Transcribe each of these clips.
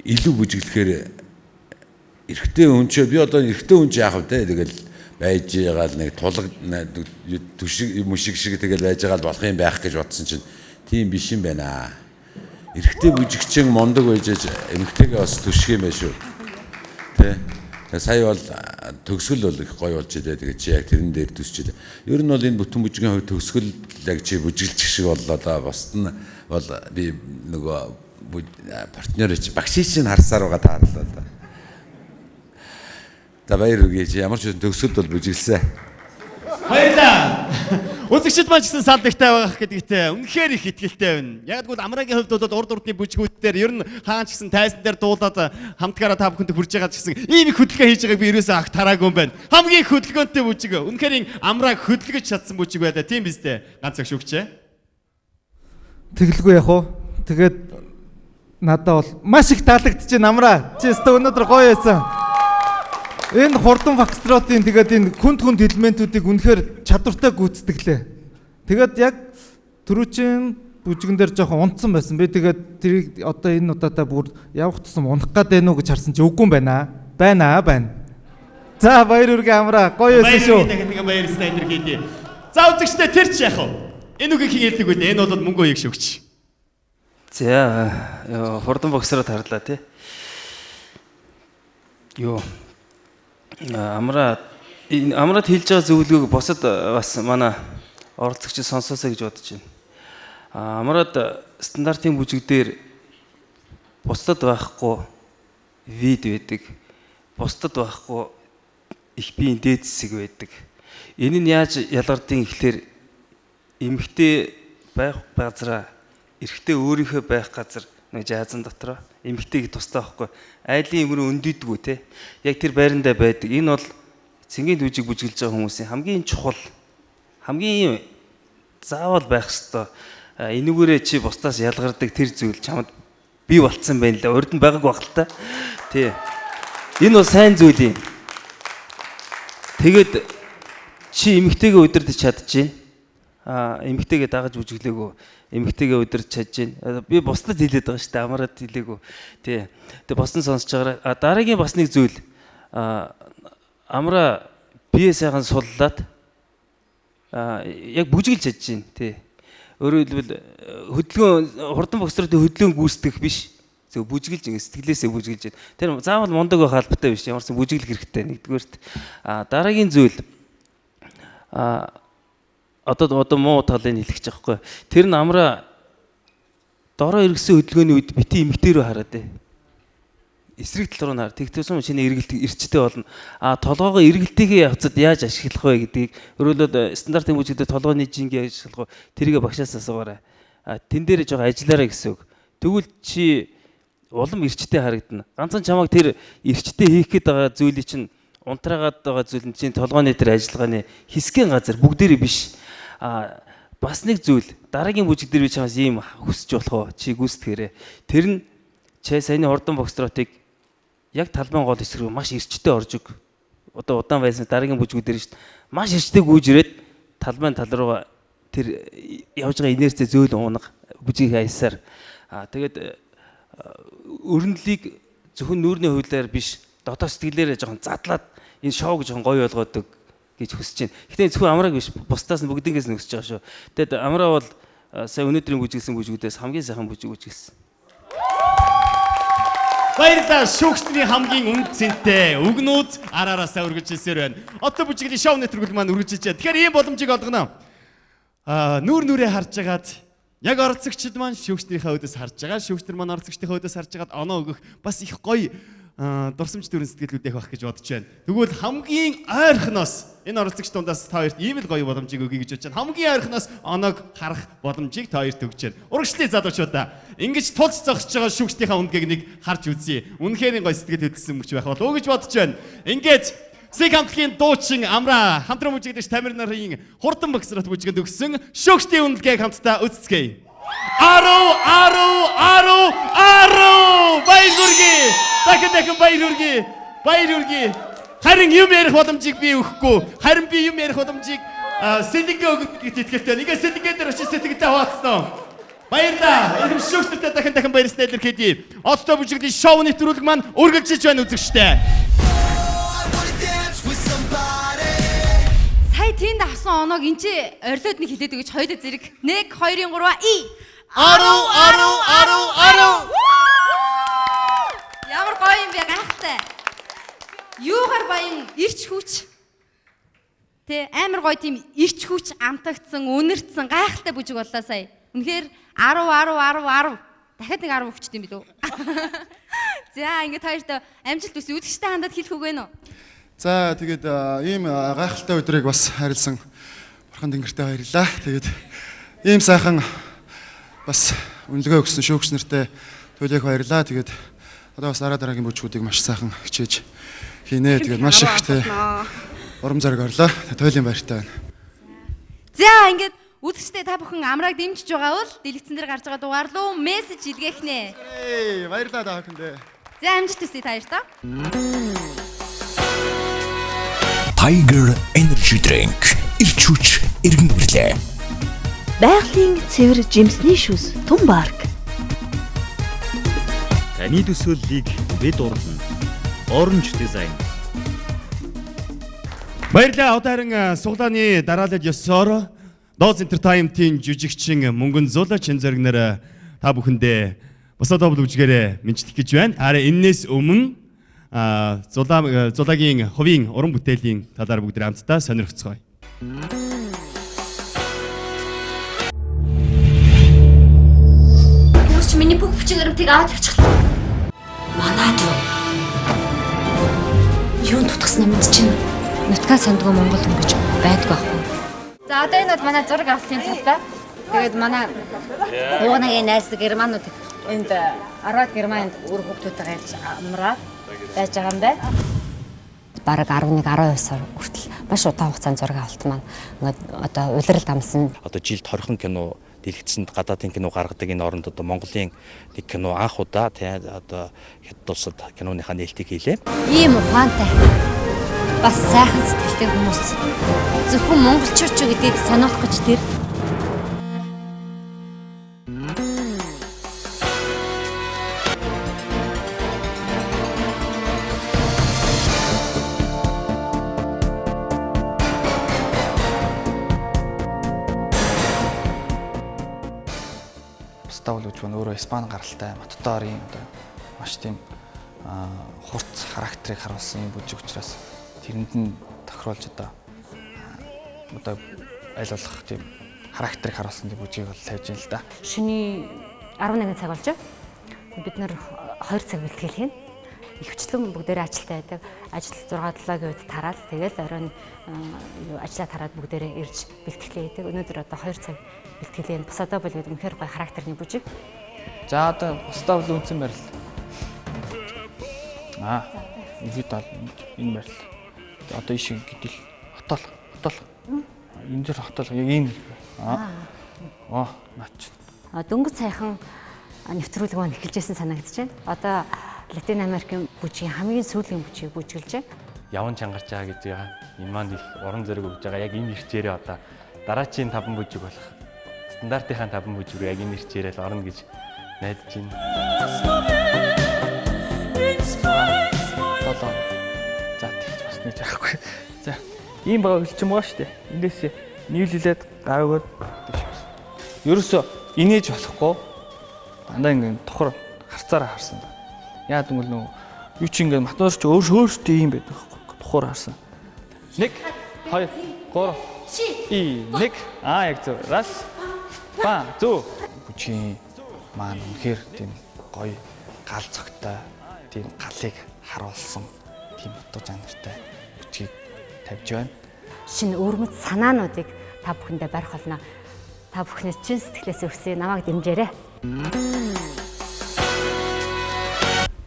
илүү бүжиглэхээр эрэгтэй хүн ч би одоо эрэгтэй хүн ч яах вэ тэгэл байж байгаа л нэг тулаг түшиг мушиг шиг тэгэл байж байгаа л болох юм байх гэж бодсон чинь тийм биш юм байна. Эрэгтэй бүжигчин мондог байж эмэгтэйгээ бас түших юм байна шүү. Тэ. Сая бол төгсгөл бол их гоё болж идэ тэгээ чи яг тэрэн дээр төсчил. Ер нь бол энэ бүтэн бүжгийн хувьд төгсгөл яг чи бүжиглчих шиг боллоо да. Босд нь бол би нөгөө партнер чи багшийн харсаар байгаа таарлаа да. За баяр үргээ чи ямар ч төгсгөлд бол бүжиглсэн. Баярлалаа. Үзэгчд маань ч гэсэн салдагтай байх гэдэгтээ үнэхээр их итгэлтэй байна. Яг тэгвэл Амрагийн хувьд бол урд урдны бүжгүүдээр ер нь хаан ч гэсэн тайзан дээр дуулаад хамтгаараа та бүхэнд хүрж байгаа ч гэсэн ийм их хөдөлгөөн хийж байгааг би ерөөсөө ах тараагүй юм байна. Хамгийн хөдөлгөөнтэй бүжиг. Үнэхээр Амраг хөдөлгөж чадсан бүжиг байлаа. Тийм биз дээ. Ганц их шүгчээ. Тэглгүй яг уу. Тэгээд надад бол маш их таалагдчихээн Амраа. Чи өстө өнөөдөр гоё байсан. Энэ хурдан фокстротын тэгээд энэ хүнд элементүүдийг үнэхээр чадвартай гүйцэтгэлээ. Тэгээд яг түрүүчийн бүжгэн дээр жоохон унтсан байсан. Би тэгээд тэрийг одоо энэ удаадаа бүр явах тусам унах гад байна уу гэж харсан чи үгүй юм байна. Байна. За баяр үргээ Амраа. Гоё байсан шүү. Баяр энерги. За үзэгчдээ тэр ч яах вэ? Энэ үгийг хийлдэг үү? Энэ бол мөнгө үеиг шүгч. За хурдан фокстрот харлаа тий. Йоо Амраад хэлж байгаа зөвлөгөөг босод бас манай оролцогчид сонсоосоо гэж бодож байна. Амраад стандартын бүжиг дээр бусдад байхгүй вид байдаг. Бусдад байхгүй их биеийн дээд хэсэг байдаг. Энэ нь яаж ялгардгийг ихлээр эмэгтэй байх газараа эрэгтэй өөрийнхөө байх газар нэг жаазан дотроо эмэгтэйг тустай байхгүй. Айлын өмрөө өндийдгүү те. Яг тэр байрандаа байдаг. Энэ бол цэнгийн бүжиг бүжиглж байгаа хүмүүсийн хамгийн чухал хамгийн заавал байх ёстой. Энүүгээрээ чи бусдаас ялгардаг тэр зүйл чамд бий болцсон байна л да. Урд нь байгааг баг л та. Тий. Энэ бол сайн зүйл юм. Тэгээд чи эмэгтэйгээ удирдах чадчихээн. Эмэгтэйгээ дагаж бүжиглээгүү. Эмэгтэйгээ удирдах чадчихээн. Би бусдад хэлээд байгаа шүү дээ. Амраад хэлээгүү. Тий. Тэгээ босон сонсож байгаараа дараагийн бас нэг зүйл. Амраа бие сайхан суллаад яг бүжиглж чадчихээн. Тий. Өөрөөр хэлбэл хөдөлгөөн хурдан боксруудын хөдөлгөөн гүйцэтгэх биш. Зөв бүжиглж ингэ сэтгэлээсээ бүжиглж байна. Тэр заавал мундаг байх албатай биш. Ямарсан бүжиглэх хэрэгтэй нэгдүгээрт. Дараагийн зүйл одоо муу талыг хэлчих жоохгүй. Тэр нь Амраа дороо эргэсэн хөдөлгөөний үед бити эмэгтэй рүү хараад ээ. Эсрэг тал руу нар тэгтээсэн чиний эрчтэй болно. Толгоогоо эргэлтийгээ явцад яаж ашиглах вэ гэдгийг өөрөлдөө стандартын бүжигдээ толгойн жингээ ашиглах тэрийг багшаас асуугаарай. Тэн дээр жоо ажиллаарай гэсэн үг. Тэгвэл чи улам эрчтэй харагдана. Ганцхан чамайг тэр эрчтэй хийх гээд байгаа зүйлийг чинь унтраагаад байгаа зүйл нь чинь толгойн дээр ажиллагааны хэсгийн газар бүгдээрээ биш. Бас нэг зүйл дараагийн бүжиг дээр би чамаас ийм хүсэж болох уу? Чи гүйцэтгээрэй. Тэр нь чи саяны хурдан бокстротыг яг талбайн гол хэсэг рүү маш эрчтэй орж өг. Одоо удаан байсан дараагийн бүжгүүдээр шүү дээ. Маш эрчтэй гүйж ирээд талбайн тал руу тэр явж байгаа инерцээ зөөл уунах бүжиг хайсаар. Тэгээд өрнөлийг зөвхөн нүүрний хуулиар биш дотоод сэтгэлээрээ жоохон задлаад энэ шоуг жоохон гоё болгоод гэж хүсэж байна. Гэхдээ зөвхөн Амрааг биш бусдаас нь бүгднгээс нь хүсэж байгаа шүү. Тэгэд Амраа бол сая өнөөдрийн бүжиглсэн бүжгүүдээс хамгийн сайхан бүжиг бүжиглсэн. Баярлалаа шүүгчний хамгийн үнд цэнтэй үгнүүд араараасаа үргэлж хэлсээр байна. Одоо бүжиглийн шоу нэвтрүүлэг маань үргэлжилж байна. Тэгэхээр ийм боломжийг олгоно. Нүүрээ харж агаад яг оролцогчид маань шүүгчнийхээ өдөөс харж байгаа. Шүүгчнэр маань оролцогчдийнхээ өдөөс харж агаад оноо өгөх бас их гоё дурсамж төрийн сэтгэлүүд явах гэж бодож байна. Тэгвэл хамгийн ойрхоноос энэ оролцогч дундаас та хоёрт ийм л гоё боломжийг өгье гэж бодож байна. Хамгийн ойрхоноос оноог харах боломжийг та хоёрт өгч байна. Урагшлын залуучуудаа ингэж тулж зогсож байгаа шүүгчдийнхээ үндгийг нэг харж үзье. Үнэхээр гоё сэтгэл хөдлөсөн мөч байх болов уу гэж бодож байна. Ингээд Сэг хамтлагийн дуучин Амраа хамтран бүжиглэгч Тамир нарын хурдан боксрот бүжгэнд өгсөн шүүгчдийн үнэлгээг хамтдаа үзцгээе. Баяр хүргэе. Дахин баяр хүргэе. Харин юм ярих боломжийг би өгөхгүй. Харин би юм ярих боломжийг Сэлэнгээ өгөх гэж итгэлтэй. Ингээ Сэлэнгээ дээр очиж сэтгэлдээ хуваацсан. Баярлалаа. Ирхэм шүүгчдэртэй дахин баярлалаа илэрхийлье. Отто бүжиглийн шоу нэвтрүүлэг маань үргэлжилж байна үзэгчтэй. Сая тэнд авсан оноог энэ чи орилоод нэг хилээд өгч хоёулаа зэрэг 1 2 3 и ару. Ямар гоё юм бэ гайхалтай. Юугаар баян ирч хүч. Тэ амар гоё тийм ирч хүч амтагдсан, үнэрцэн гайхалтай бүжиг боллоо сая. Үнэхээр 10. Дахиад нэг 10 өгчт юм билүү? За ингээд хоёртой амжилт хүсье. Үзэгчтэй хандаад хэлэх үг вэ нөө? За тэгээд ийм гайхалтай өдрийг бас харилсан бурхан тэнгэртэй баярлалаа. Тэгээд ийм сайхан бас үнэлгээ өгсөн шүүгч нартай туйлыг баярлалаа. Тэгээд одоо бас дараагийн бүжгүүдийг маш сайхан хичээж хийнэ. Тэгээд маш их тэ урам зориг орлоо. Туйлын баяртай байна. За ингээд үзэгчтэй та бүхэн амрааг дэмжиж байгаа бол дэлгэцэн дээр гарч байгаа дугаар руу мессеж илгээх нэ. Баярлалаа та бүхэндээ. За амжилт хүсье та хоёртаа. Tiger Energy Drink ирч хүч иргэн ирлээ. Байгалийн цэвэр жимсний шүүс Тун Парк. Таны төсөөллийг бид урлана. Orange Design. Баярлалаа. Одоо харин суглааны дараалал ёсоор Doz Entertainment-ийн жүжигчин Мөнгөн Зулаа чин зоригноор та бүхэндээ бусад обл үжигээрээ мэдчилэх гэж байна. Харин энэс өмнө Зулагийн хувийн уран бүтээлийн талаар бүгд хамтдаа сонирхцгоё. Хүмүүс чи миний бүх хүчин баримтыг аваад явчихлаа. Манайд юунд тутгсан юм чинь? Нутгаа сандгүй Монгол хүн гэж байдгүй ахгүй. За одоо энэ бол манай зураг авалтын талбай. Тэгээд манай уунагийн найз германууд энд 10 германд үр хөвгтүүдтэй айлж амраад байж байгаа юм байна. Бараг 11-12 сар хүртэл маш удаан хугацаанд зураг авалт маань одоо улиралд амсан. Одоо жилд 20 кино дэлгэцэнд гадаадын кино гаргадаг энэ оронд одоо Монголын нэг кино анх удаа тий одоо хэд улсад киноныхаа нээлтийг хийлээ. Ийм ухаантай бас сайхан сэтгэлтэй хүмүүс зөвхөн монголчууд ч гэдгийг сануулах гэж тэр Ставл гэж байна. Өөрөө Испани гаралтай Матутарын одоо маш тийм хурц характерыг харуулсан юм бүжиг учраас тэрэнд нь тохируулж одоо аль болох тийм характерыг харуулсан тийм бүжгийг бол тавьж байна л да. Шөнийн 11 цаг болж бид нэр 2 цаг бэлтгэл хийн. Ихэвчлэн бүгдээрээ ажилтаа байдаг. Ажил 6-7-гийн үед тараал. Тэгэл оройн ажлаа тараад бүгдээрээ ирж бэлтгэлээ хийдэг. Өнөөдөр одоо 2 цаг бэлтгэлээ. Бусадаа бол үнэхээр гоё характерны бүжиг. За одоо бусдаа бол үнсэн барил. Ингээд энэ барил. Одоо ишиг гэдэл хотол. Энэ зэр хотол яг энэ. Наач. Дөнгөж сайхан нэвтрүүлэг маань эхэлжсэн санагдаж байна. Одоо Латин Америкийн бүжгийн хамгийн сүүлийн бүжгийг бүжгэлж байна. Яван чангарч байгаа гэж байгаа. Энэ маань их уран зориг өгж байгаа. Яг энэ ирчээрээ одоо дараачийн 5 бүжиг болох стандартынхаа 5 бүжиг рүү яг энэ ирчээрээ л орно гэж найдаж байна. За тэгж бас нэг яахгүй. За ийм байгаа хөлчм байгаа шүү дээ. Эндээс нийлүүлээд гавьгоод ерөөсөө инээж болохгүй. Дандаа ингэ тухар харцаараа харсан. Яа гэвэл нөө юу ч ингэ математикч өөрсдөө ийм байдаг байхгүй. Тухар харсан. 1 2 3 1 яг зөв. Раз. Ба зөв. Бүжгийн маань үнэхээр тийм гоё гал цогтой тийм галыг харуулсан тийм утга жанртай бүжгийг тавьж байна. Шинэ өрмөц санаануудыг та бүхэндээ барих болно. Та бүхнээс чин сэтгэлээс өсөе намайг дэмжээрэй.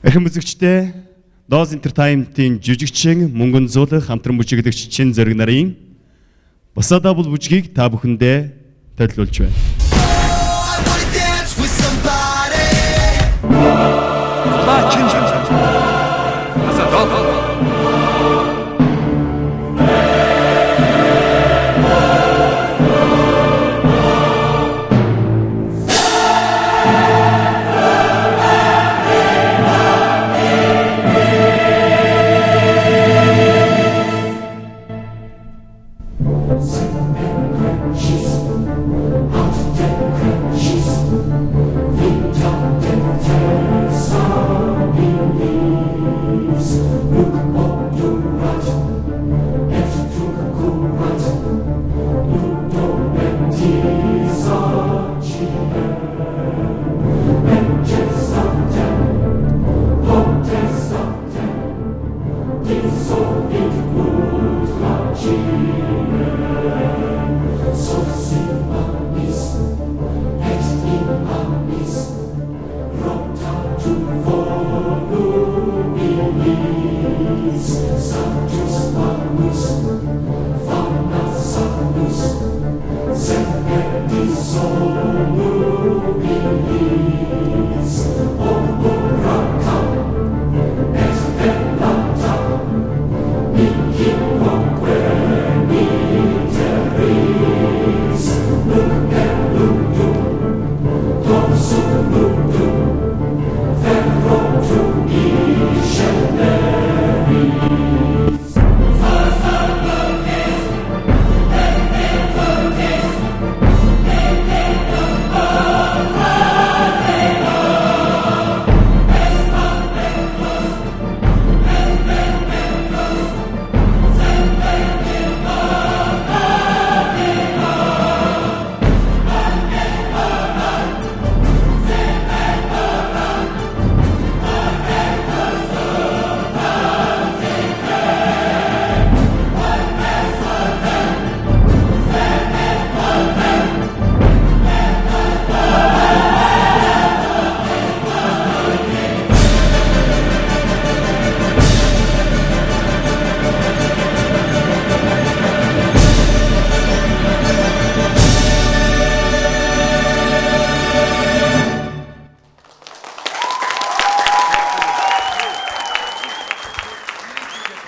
Эрхэм үзэгчдээ Doz Entertainment-ийн жүжигчин Мөнгөн Зулаа хамтран бүжиглэгч чин зориг нарын бусадаа бол бүжгийг та бүхэндээ төлөвлөж байна.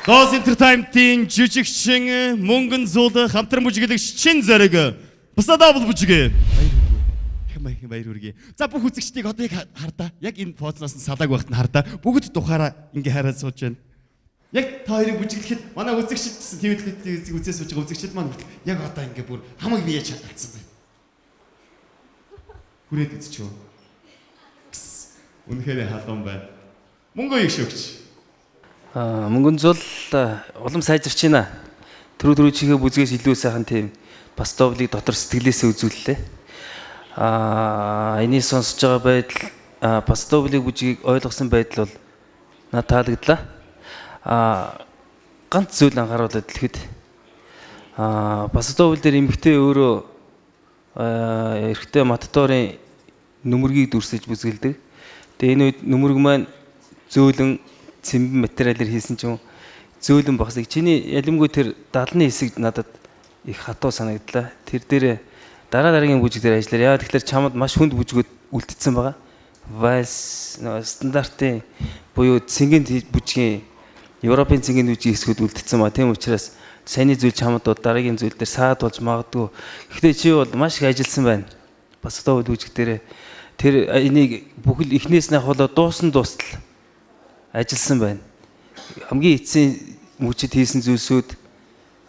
Доос Entertainment-ийн жижигчин мөнгөн зул хамтран бүжиглэгч чин зориг Басадабл бүжигэ. Баяр хүргэе. За бүх үзэгчдийг одоо яг хардаа. Яг энэ познаас нь салааг байхад нь хардаа. Бүгд тухаараа ингээ хараад сууж байна. Яг та хоёрыг бүжиглэхэд манай үзэгчд TVд үзээс сууж байгаа үзэгчд маань яг одоо ингээ бүр хамаг бие чадсан байна. Хүрээд үзчихв. Үнэхээр халуун байна. Мөнгө их шөгч. Мөнгөн зул улам сайжирч байна. Түрүү чихээ бүзгээс илүү сайхан тийм бас довлыг дотор сэтгэлээсээ үзүүллээ. Энийг сонсож байгаа байдал бас довлыг бүжгийг ойлгосон байдал бол надад таалагдлаа. Ганц зүйл анхааруулад хэлэхэд бас довл дээр эмэгтэй өөрөө эрэгтэй матадорын нүмергийг дүрсэж бүзгэлдэг. Тэгээ энэ үед нүмерг маань зөөлөн цэмбэн материалаар хийсэн ч юм зөөлөн багсыг чиний ялимгүй тэр 70-ны хэсэг надад их хатуу санагдлаа. Тэр дээр дараагийн бүжиг дээр ажиллаар. Яагаад тэгэхээр чамд маш хүнд бүжгүүд үлдсэн байгаа. Вальс стандартын буюу цэнгийн бүжгийн Европын цэнгийн бүжгийн хэсгүүд үлдсэн байгаа. Тийм учраас саяны зүйл чамд дараагийн зүйл дээр саад болж магадгүй. Гэхдээ чи бол маш их ажилласан байна. Бас одоо бүжиг дээр тэр энийг бүхэл эхнээс нь хавлаа дуусан дуустал ажилласан байна. Хамгийн эцсийн мөчөд хийсэн зүйлсүүд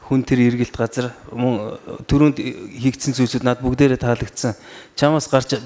хүн тэр эргэлт газар түрүүнд хийгдсэн зүйлсүүд надад бүгдээрээ таалагдсан. Чамаас гарч